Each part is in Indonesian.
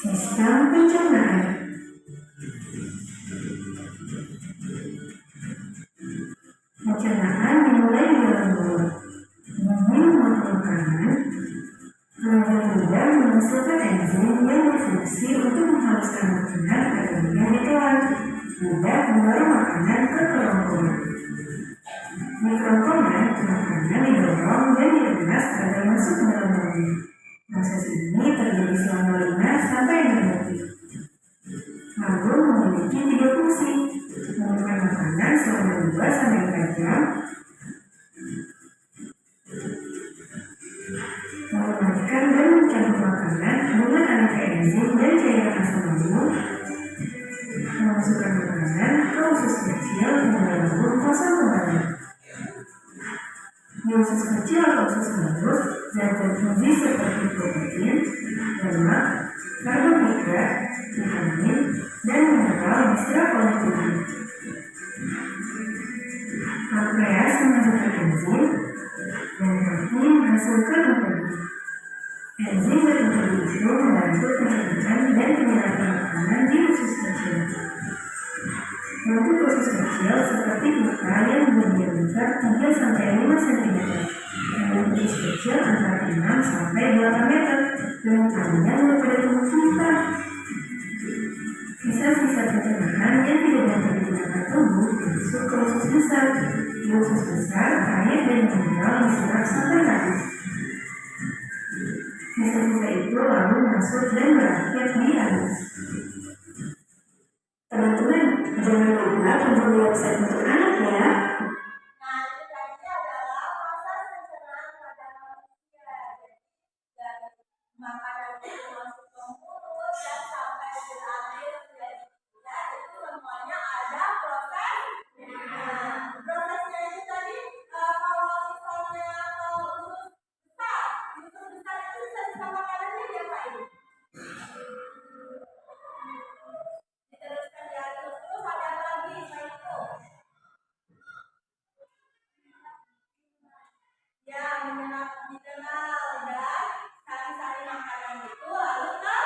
Sistem pencernaan. Pencernaan dimulai dalam mulut, meminum makanan, lalu lidah menghasilkan enzim yang berfungsi untuk menghaluskan makanan agar mudah ditelan. Lidah membawa makanan ke kerongkongan. Di kerongkongan, makanan didorong dan diremas agar masuk ke dalam mulut. Proses ini terjadi selama 5 sampai 6 detik. Lalu memiliki 3 fungsi: menekan makanan selama 2 sampai 4 jam, mematikan dan mencampur makanan dengan aneka enzim dan cairan asam lambung, memasukkan makanan ke usus kecil hingga lambung kosong kembali. Di usus kecil atau usus halus, zat-zat gizi seperti protein, lemak, karbohidrat, vitamin, dan mineral diserap oleh tubuh. Pankreas menghasilkan enzim, dan kaki menghasilkan makanan. Enzim berfungsi itu membantu pencernaan dan penyerapan makanan di usus kecil. Untuk usus kecil seperti kita yang berdiameter 3-5 cm, dan usus kecil antara 6 sampai 8 meter, dengan panjang daripada tubuh kita. Sisa-sisa pencernaan yang tidak dapat digunakan tubuh masuk ke usus besar, Usus besar, air, dan mineral diserap sampai habis. Sisa-sisa itu lalu masuk dan berakhir di halus. Teman-teman, jangan lupa kunjungi website untuk anak ya. Nah, itu tadi adalah proses pencernaan pada manusia. Jadi, makanan itu masuk ke mulut dan sampai berakhir menjadi gula, itu semuanya ada proses. Nah, prosesnya itu tadi kalau misalnya usus besar, usus besar itu sisa-sisa makanannya diapain? Diteruskan di halus. Terus ada apa lagi selain itu? Ya, menyerap mineral dan sari-sari makanan itu lalu ke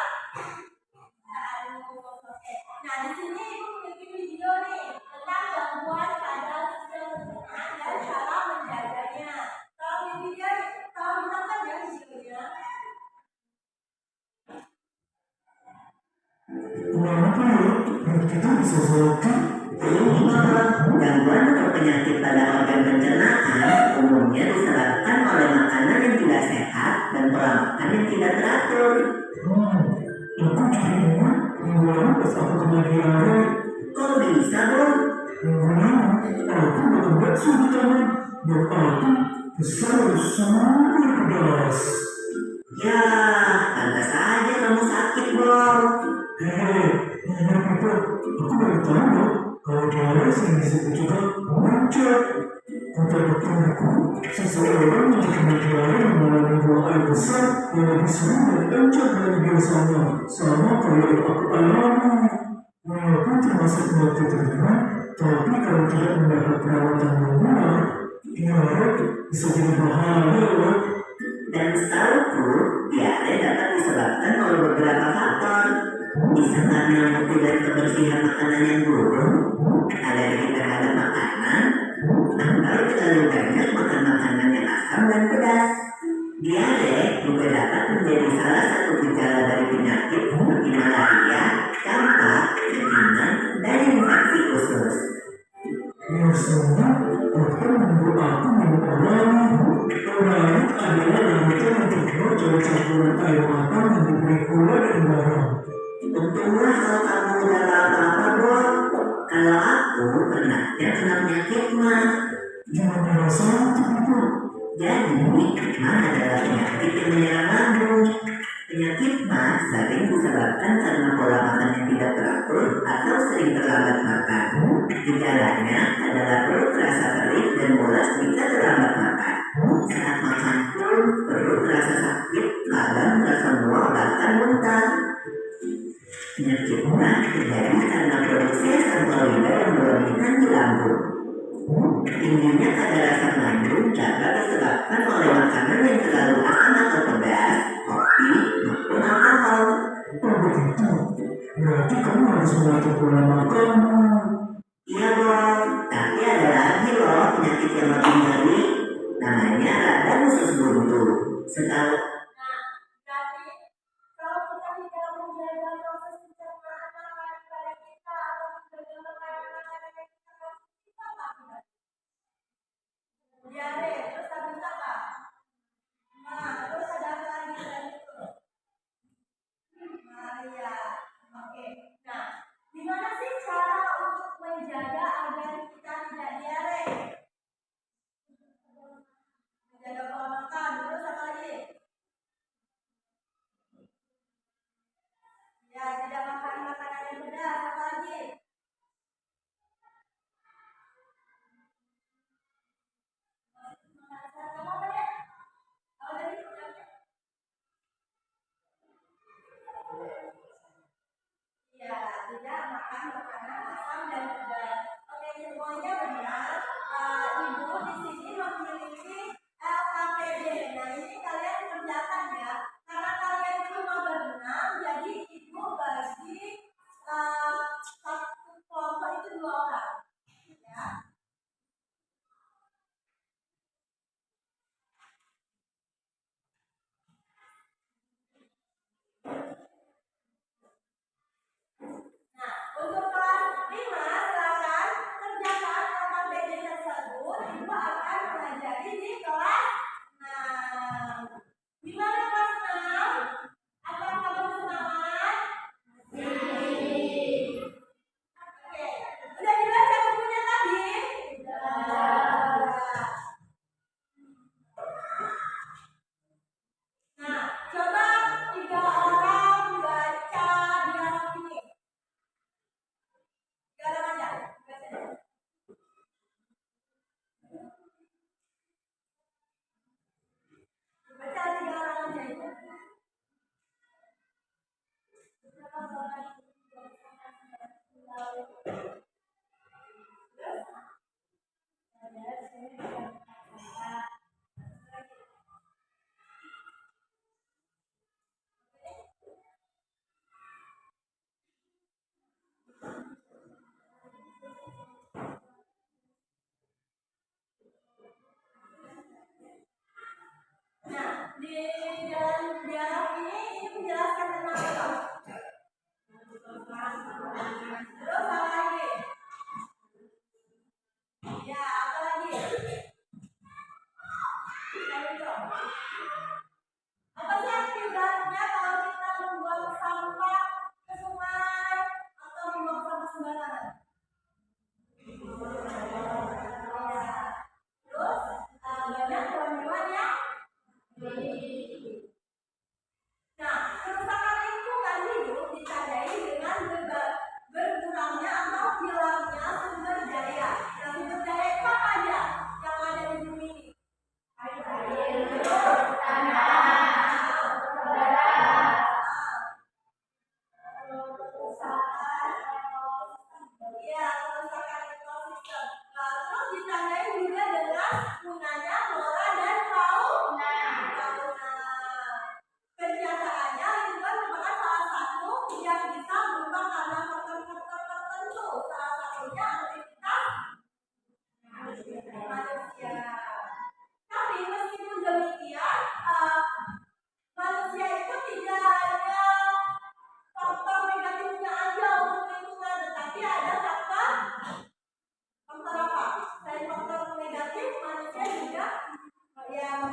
halus. Oke. Nah, di sini ibu memiliki video nih tentang gangguan pada sistem pencernaan dan cara menjaganya. Tolong di video, tolong ditonton ya videonya. Kenapa ya? Kita bisa sakit. Gangguan atau penyakit pada organ pencernaan umumnya disebabkan oleh makanan yang tidak sehat dan pola makan yang tidak teratur. Aku juga ingat gimana pas aku kena diare. Kok bisa, Bro? Aku makan bakso di taman dan aku besar sampai ke das. Ya, pantas saja kamu sakit, Bro. Ingat itu, aku baru tahu loh kalau diare sering disebut juga muncul. Kata dokterku, seseorang yang terkena diare mengalami buang air besar yang lebih sering dan encer dari biasanya, sama kayak yang aku alami. Walaupun termasuk penyakit ringan, tapi kalau tidak mendapat perawatan yang benar, diare bisa jadi bahaya loh. Dan setahuku, diare dapat disebabkan oleh beberapa faktor. Bisa karena mutu dan kebersihan makanan yang buruk, alergi terhadap makanan, atau terlalu banyak makan makanan yang asam dan pedas. Diare juga dapat menjadi salah satu gejala dari penyakit seperti malaria, campak, kedinginan, dan infeksi usus. Biasanya, dokter membuat aku minum alami. Organik adalah ramuan yang terbuat dari campuran air matang yang diberi gula dan garam. Untunglah kalau kamu udah tahu apa-apa, Bro. Kalau aku pernahnya kena penyakit mah. Gimana rasanya itu? Jadi, mah adalah penyakit yang menyerang lambung. Penyakit mah sering disebabkan karena pola makan yang tidak teratur atau sering terlambat makan. Gejalanya adalah perut terasa perih dan mulas jika terlambat makan. Saat makan pun perut terasa sakit, kadang terasa mual bahkan muntah. Penyakit mah terjadi karena produksi asam klorid yang berlebihan di lambung. Tingginya kadar asam lambung dapat disebabkan oleh makanan yang terlalu asam atau pedas, kopi, maupun alkohol. Oh begitu, berarti kamu harus mengatur pola makanmu. Iya, Bro, tapi ada lagi loh penyakit yang lebih ngeri. Namanya radang usus buntu. Setahu Nah, berarti kalau kita tidak menjaga proses pencernaan makanan pada kita atau menjaga makanan-makanan yang kita konsumsi, apa akibatnya? Diare, terus habis apa? Nah, terus ada apa lagi selain itu? Malaria. Oke. Nah, gimana sih cara untuk menjaga agar kita tidak diare? Menjaga pola makan. Terus apa lagi?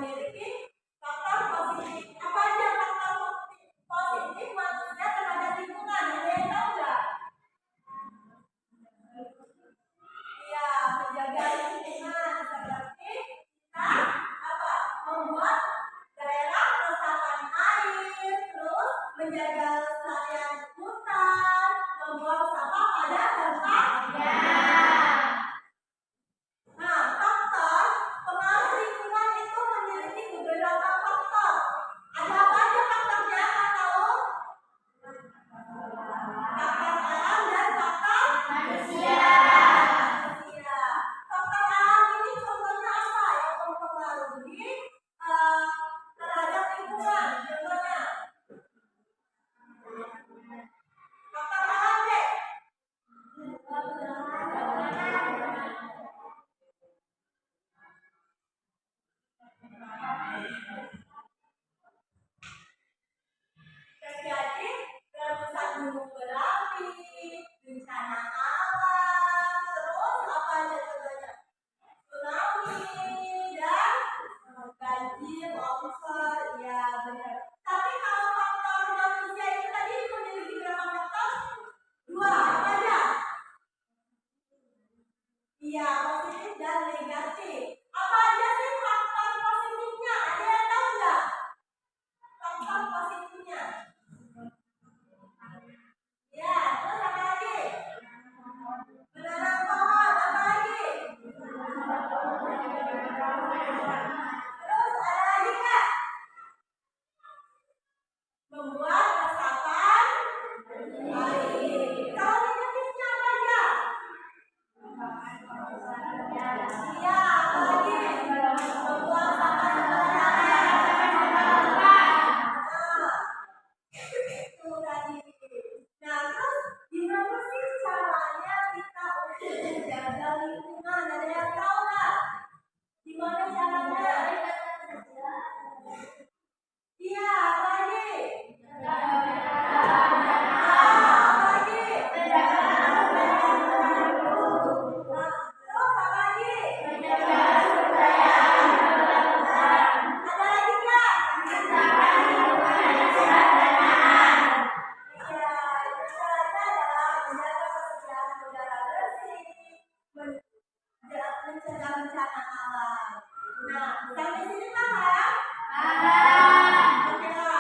memiliki faktor positif. Apa aja faktor positif manusia terhadap lingkungan? Ada yang tahu nggak? Iya, menjaga lingkungan seperti kita apa? Membuat daerah resapan air, terus menjaga kelestarian hutan, membuang sampah pada tempatnya. Nah, faktor pengaruh lingkungan itu memiliki beberapa faktor. Ada apa aja faktornya? Kan tahu? Faktor alam dan faktor manusia. Faktor alam ini contohnya apa yang mempengaruhi terhadap lingkungan? Contohnya faktor alam deh. Terjadi letusan gunung berapi, bencana alam, terus apa aja contohnya? Tsunami dan banjir, longsor, ya benar. Tapi kalau faktor manusia itu tadi memiliki berapa faktor? Dua, apa aja? Iya, positif dan negatif. Apa aja sih faktor positifnya? Ada yang tahu nggak? Faktor positifnya. Ya, terus apa lagi? Menanam pohon, apa lagi? Terus ada lagi nggak? Membuat resapan air. Kalau negatifnya apa aja? Iya, apa lagi? Membuang sampah sembarangan. Itu tadi. Nah, terus gimana sih caranya kita untuk menjaga lingkungan? Ada yang tahu nggak? Gimana caranya? Iya, apa lagi? Apa lagi? Terus apa lagi? Ada lagi nggak? Iya, itu caranya adalah menjaga kebersihan udara bersih, mencegah bencana alam. Nah, sampai sini paham? Oke,